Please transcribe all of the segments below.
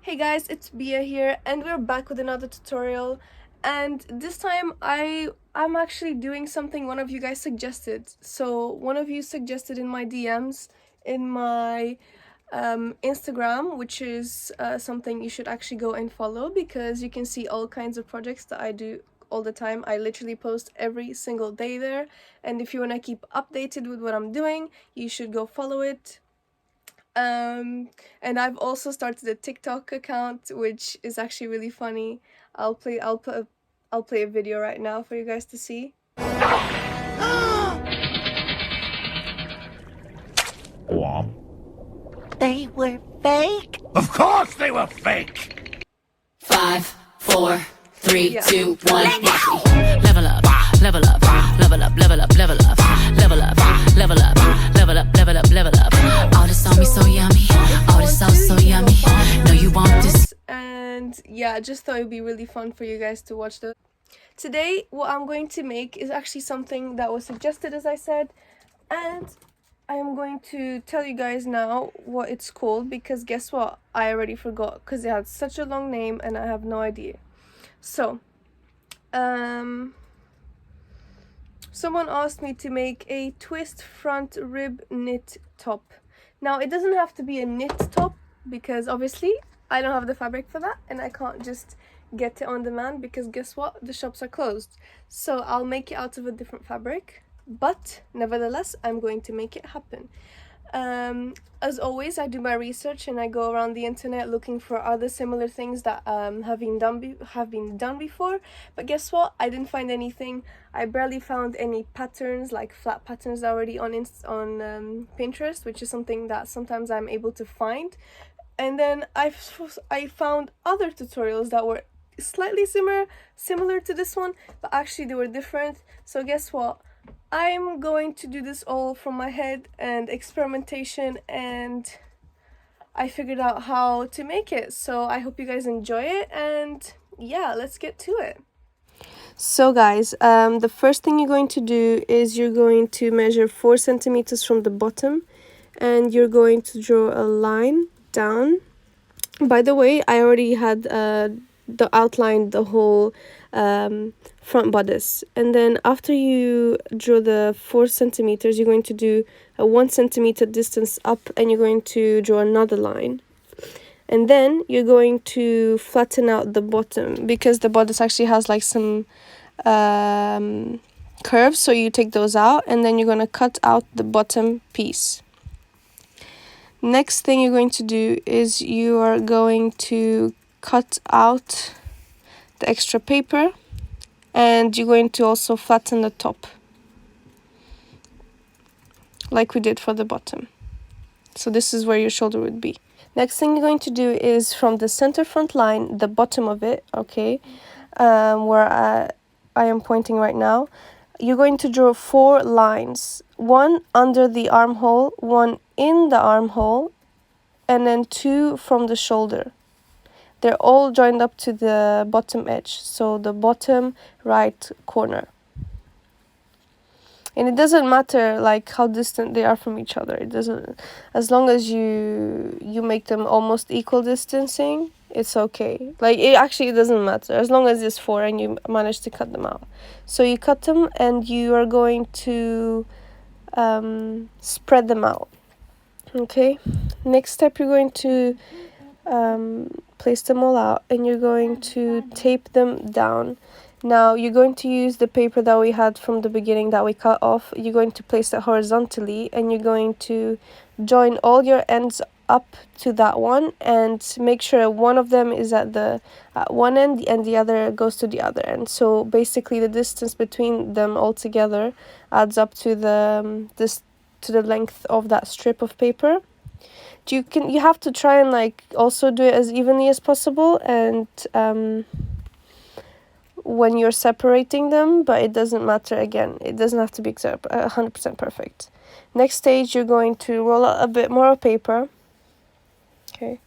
Hey guys, it's Bia here and we're back with another tutorial, and this time I'm actually doing something one of you guys suggested. So one of you suggested in my DMs in my Instagram, which is something you should actually go and follow because you can see all kinds of projects that I do all the time. I literally post every single day there, and if you want to keep updated with what I'm doing, you should go follow it. And I've also started a TikTok account, which is actually really funny. I'll play a video right now for you guys to see. They were fake? Of course they were fake! 5, 4, 3, Yeah. 2, 1, watch me. Level up, level up, level up, level up, level up, level up, level up, level up, level up, level up. All this on me so yummy, all this sauce so yummy. No, you want this. And yeah, I just thought it would be really fun for you guys to watch the. Today, what I'm going to make is actually something that was suggested, as I said, and I am going to tell you guys now what it's called because guess what? I already forgot because it had such a long name and I have no idea. So, someone asked me to make a twist front rib knit top. Now, it doesn't have to be a knit top because obviously I don't have the fabric for that and I can't just get it on demand because guess what? The shops are closed. So I'll make it out of a different fabric, but nevertheless, I'm going to make it happen. As always, I do my research and I go around the internet looking for other similar things that have been done before. But guess what? I didn't find anything. I barely found any patterns, like flat patterns already on Pinterest, which is something that sometimes I'm able to find. And then I found other tutorials that were slightly similar to this one, but actually they were different. So guess what? I'm going to do this all from my head and experimentation, and I figured out how to make it. So I hope you guys enjoy it, and yeah, let's get to it. So guys, the first thing you're going to do is you're going to measure 4 centimeters from the bottom, and you're going to draw a line down. By the way, I already had outlined the whole front bodice, and then after you draw the 4 centimeters, you're going to do a 1 centimeter distance up and you're going to draw another line, and then you're going to flatten out the bottom because the bodice actually has like some curves, so you take those out and then you're going to cut out the bottom piece. Next thing you're going to do is you are going to cut out the extra paper and you're going to also flatten the top like we did for the bottom. So this is where your shoulder would be. Next thing you're going to do is from the center front line, the bottom of it, okay, where I am pointing right now, you're going to draw 4 lines, 1 under the armhole, 1 in the armhole, and then 2 from the shoulder. They're all joined up to the bottom edge, so the bottom right corner. And it doesn't matter like how distant they are from each other. It doesn't, as long as you make them almost equal distancing, it's okay. Like it doesn't matter as long as it's 4 and you manage to cut them out. So you cut them and you are going to spread them out. Okay. Next step, you're going to place them all out and you're going to tape them down. Now you're going to use the paper that we had from the beginning that we cut off. You're going to place it horizontally and you're going to join all your ends up to that one and make sure one of them is at one end and the other goes to the other end. So basically the distance between them all together adds up to the length of that strip of paper. You have to try and like also do it as evenly as possible and when you're separating them, but it doesn't matter. Again, it doesn't have to be 100% perfect. Next stage, you're going to roll out a bit more of paper, okay,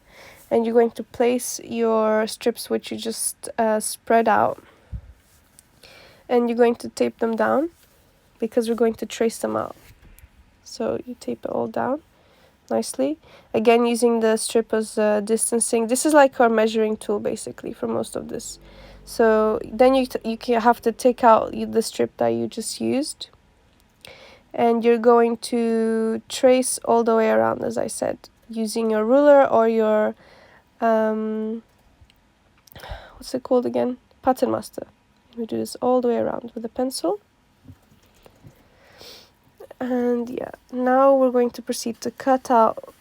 and you're going to place your strips which you just spread out, and you're going to tape them down because we're going to trace them out. So you tape it all down nicely. Again, using the strip as distancing. This is like our measuring tool basically for most of this. So then you have to take out the strip that you just used, and you're going to trace all the way around, as I said, using your ruler or your what's it called again? Pattern master. We do this all the way around with a pencil. And yeah, now we're going to proceed to cut out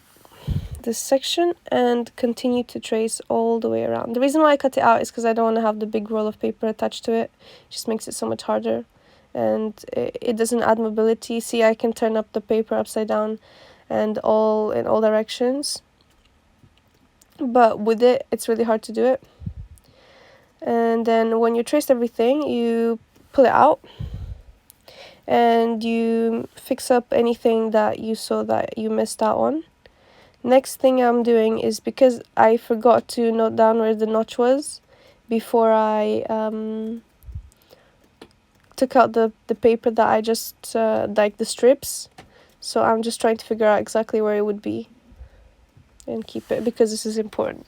this section and continue to trace all the way around. The reason why I cut it out is because I don't want to have the big roll of paper attached to it. It just makes it so much harder, and it doesn't add mobility. See, I can turn up the paper upside down and all in all directions, but with it, it's really hard to do it. And then when you traced everything, you pull it out and you fix up anything that you saw that you missed out on. Next thing I'm doing is, because I forgot to note down where the notch was before I took out the paper that I just like the strips, so I'm just trying to figure out exactly where it would be and keep it, because this is important.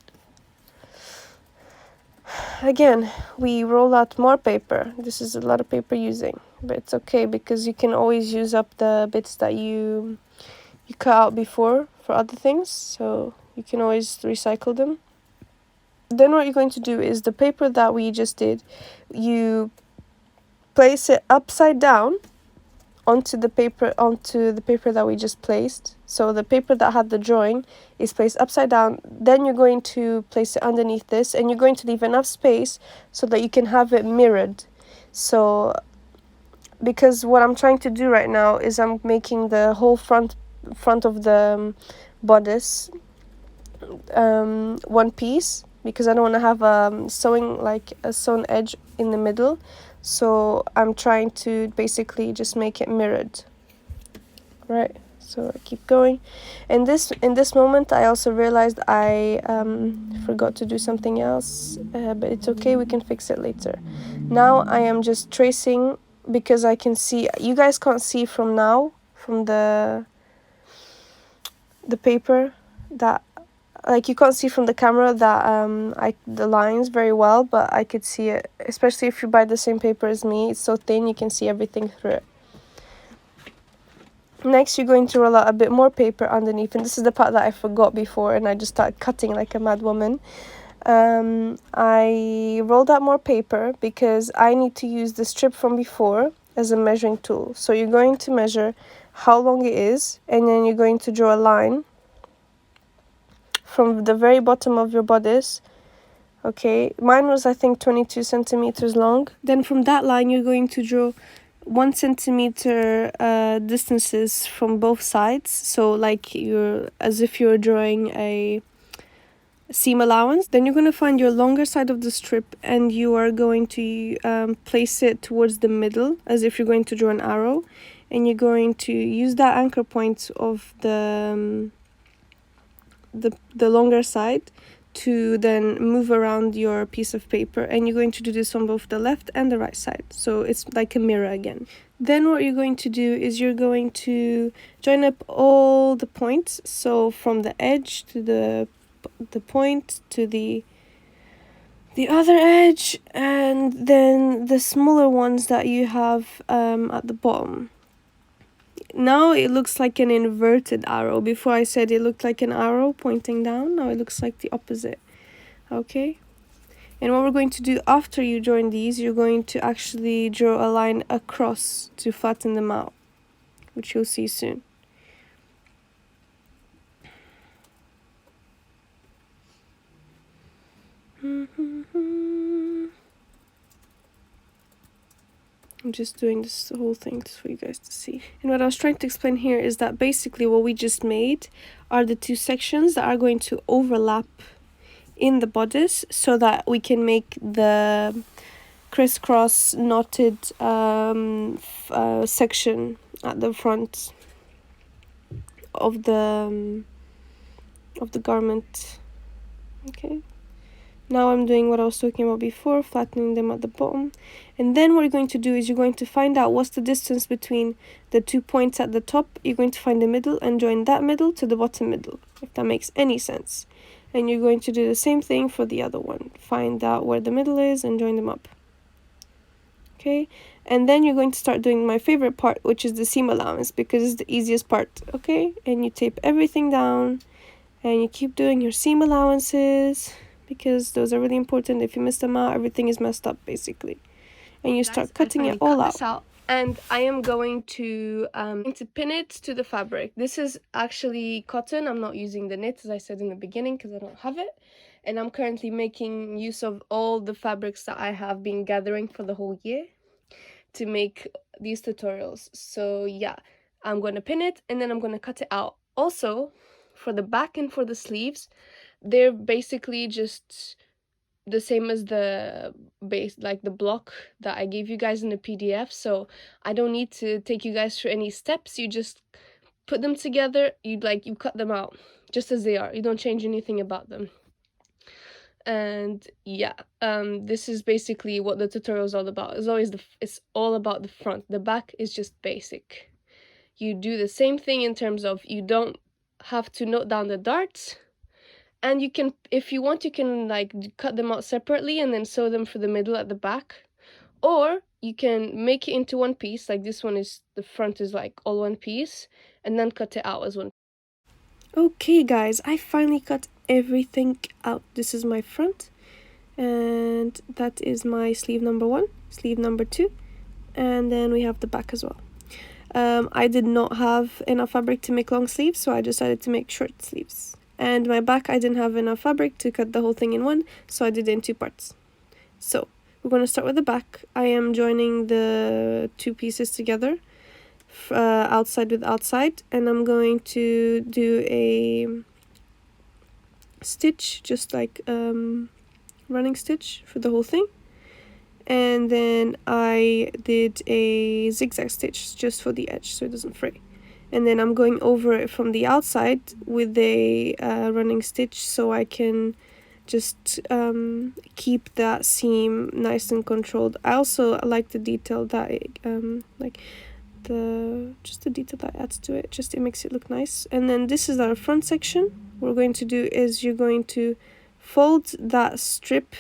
Again, we roll out more paper. This is a lot of paper using, but it's okay because you can always use up the bits that you cut out before for other things, so you can always recycle them. Then what you're going to do is the paper that we just did, you place it upside down onto the paper that we just placed. So the paper that had the drawing is placed upside down. Then you're going to place it underneath this, and you're going to leave enough space so that you can have it mirrored. So because what I'm trying to do right now is I'm making the whole front of the bodice one piece, because I don't want to have a sewn edge in the middle. So I'm trying to basically just make it mirrored, right? So I keep going, and in this moment I also realized I forgot to do something else, but it's okay, we can fix it later. Now I am just tracing, because I can see, you guys can't see from now from the paper that, like, you can't see from the camera that the lines very well, but I could see it, especially if you buy the same paper as me. It's so thin, you can see everything through it. Next, you're going to roll out a bit more paper underneath, and this is the part that I forgot before, and I just started cutting like a mad woman. I rolled out more paper because I need to use the strip from before as a measuring tool. So you're going to measure how long it is, and then you're going to draw a line from the very bottom of your bodice. Okay, mine was, I think, 22 centimeters long. Then from that line you're going to draw 1 centimeter distances from both sides, so like as if you're drawing a seam allowance. Then you're going to find your longer side of the strip, and you are going to place it towards the middle as if you're going to draw an arrow, and you're going to use that anchor point of the longer side to then move around your piece of paper, and you're going to do this on both the left and the right side, so it's like a mirror again. Then what you're going to do is you're going to join up all the points, so from the edge to the point to the other edge, and then the smaller ones that you have at the bottom. Now it looks like an inverted arrow. Before I said it looked like an arrow pointing down. Now it looks like the opposite. Okay? And what we're going to do after you join these, you're going to actually draw a line across to flatten them out, which you'll see soon. I'm just doing this whole thing just for you guys to see. And what I was trying to explain here is that basically what we just made are the two sections that are going to overlap in the bodice, so that we can make the crisscross knotted section at the front of the garment. Okay, Now I'm doing what I was talking about before, flattening them at the bottom. And then what you're going to do is you're going to find out what's the distance between the 2 points at the top. You're going to find the middle and join that middle to the bottom middle, if that makes any sense. And you're going to do the same thing for the other one. Find out where the middle is and join them up. Okay, and then you're going to start doing my favorite part, which is the seam allowance, because it's the easiest part. Okay, and you tape everything down and you keep doing your seam allowances, because those are really important. If you miss them out, everything is messed up basically. And you start cutting it all out. And I am going to pin it to the fabric. This is actually cotton. I'm not using the knit, as I said in the beginning, because I don't have it. And I'm currently making use of all the fabrics that I have been gathering for the whole year to make these tutorials. So yeah, I'm going to pin it and then I'm going to cut it out. Also, for the back and for the sleeves, they're basically just the same as the base, like the block that I gave you guys in the PDF. So I don't need to take you guys through any steps. You just put them together, you cut them out just as they are. You don't change anything about them. And yeah, this is basically what the tutorial is all about. It's all about the front. The back is just basic. You do the same thing in terms of you don't have to note down the darts, and you can, if you want, you can like cut them out separately and then sew them for the middle at the back, or you can make it into one piece. Like this one is, the front is like all one piece, and then cut it out as one. Okay guys, I finally cut everything out. This is my front, and that is my sleeve number 1, sleeve number 2, and then we have the back as well. I did not have enough fabric to make long sleeves, so I decided to make short sleeves. And my back, I didn't have enough fabric to cut the whole thing in one, so I did it in 2 parts. So we're going to start with the back. I am joining the 2 pieces together, outside with outside, and I'm going to do a stitch, just like running stitch for the whole thing. And then I did a zigzag stitch just for the edge so it doesn't fray. And then I'm going over it from the outside with a running stitch, so I can just keep that seam nice and controlled. I also like the detail that the detail that adds to it. Just it makes it look nice. And then this is our front section. What we're going to do is you're going to fold that strip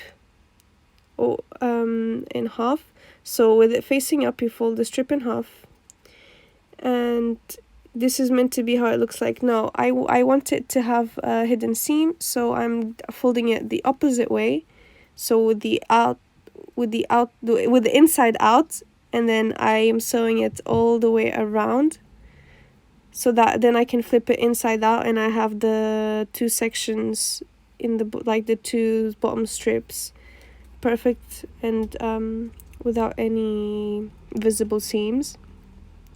in half. So with it facing up, you fold the strip in half, and this is meant to be how it looks like. Now I want it to have a hidden seam, so I'm folding it the opposite way, so with the inside out, and then I am sewing it all the way around, so that then I can flip it inside out and I have the 2 sections in the 2 bottom strips perfect and without any visible seams.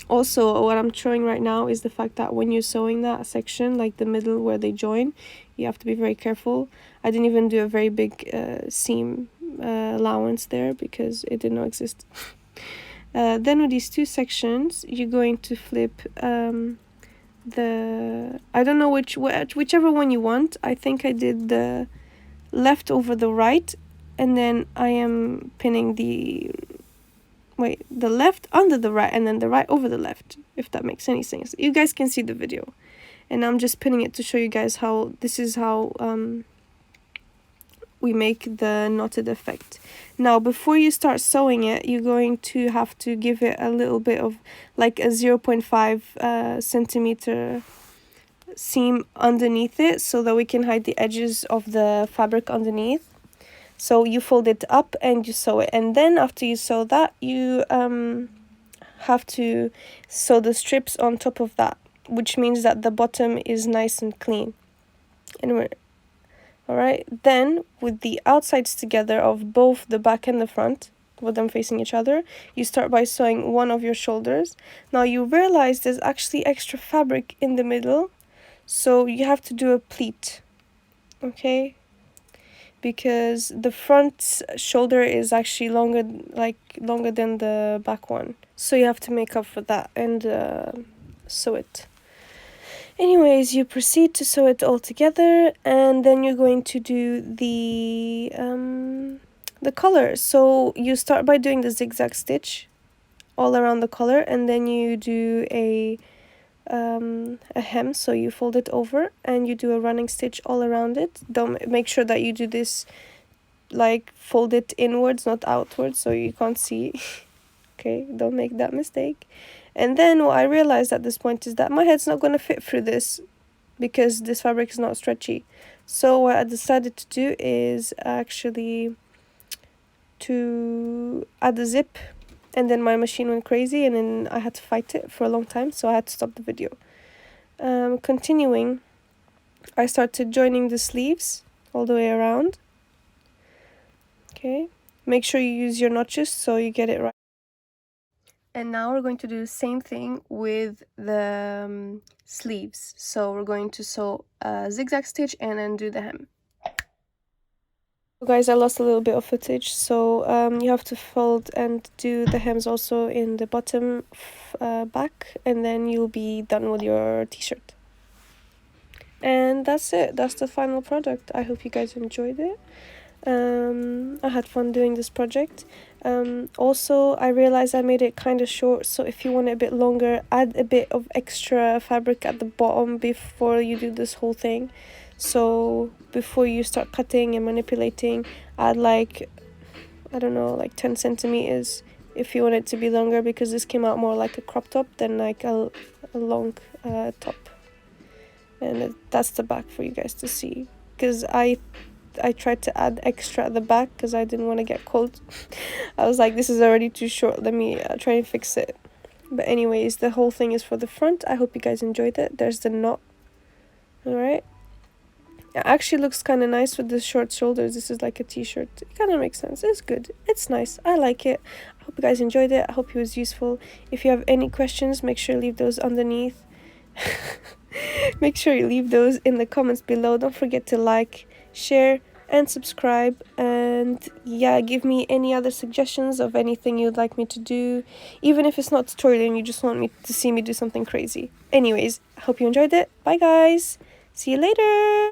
Also, what I'm showing right now is the fact that when you're sewing that section, like the middle where they join, you have to be very careful. I didn't even do a very big seam allowance there because it did not exist. Then with these 2 sections, you're going to flip I don't know whichever one you want. I think I did the left over the right, and then I am pinning the left under the right, and then the right over the left, if that makes any sense. You guys can see the video, and I'm just pinning it to show you guys how this is how we make the knotted effect. Now before you start sewing it, you're going to have to give it a little bit of like a 0.5 centimeter seam underneath it, so that we can hide the edges of the fabric underneath. So you fold it up and you sew it, and then after you sew that, you have to sew the strips on top of that, which means that the bottom is nice and clean. And alright, then with the outsides together of both the back and the front, with them facing each other, you start by sewing one of your shoulders. Now you realize there's actually extra fabric in the middle, so you have to do a pleat, okay? Because the front shoulder is actually longer than the back one, so you have to make up for that and sew it. Anyways, you proceed to sew it all together, and then you're going to do the collar. So you start by doing the zigzag stitch all around the collar, and then you do a hem, so you fold it over and you do a running stitch all around it. Don't make sure that you do this like fold it inwards, not outwards, so you can't see. Okay, don't make that mistake. And then what I realized at this point is that my head's not going to fit through this because this fabric is not stretchy. So what I decided to do is actually to add a zip, and then my machine went crazy and then I had to fight it for a long time, so I had to stop the video. Continuing, I started joining the sleeves all the way around. Okay, make sure you use your notches so you get it right. And now we're going to do the same thing with the sleeves. So we're going to sew a zigzag stitch and then do the hem. So guys, I lost a little bit of footage, so you have to fold and do the hems also in the bottom back, and then you'll be done with your t-shirt. And that's it. That's the final product. I hope you guys enjoyed it. I had fun doing this project. Also, I realized I made it kind of short, so if you want it a bit longer, add a bit of extra fabric at the bottom before you do this whole thing. So before you start cutting and manipulating, add like, I don't know, like 10 centimeters if you want it to be longer, because this came out more like a crop top than like a long top. And that's the back for you guys to see, because I tried to add extra at the back because I didn't want to get cold. I was like, this is already too short, let me try and fix it. But anyways, the whole thing is for the front. I hope you guys enjoyed it. There's the knot. Alright, it actually looks kind of nice with the short shoulders. This is like a t-shirt. It kind of makes sense. It's good, it's nice, I like it. I hope you guys enjoyed it. I hope it was useful. If you have any questions, make sure you leave those underneath. Make sure you leave those in the comments below. Don't forget to like, share and subscribe, and yeah, give me any other suggestions of anything you'd like me to do, even if it's not tutorial and you just want me to see me do something crazy. Anyways, I hope you enjoyed it. Bye guys, see you later.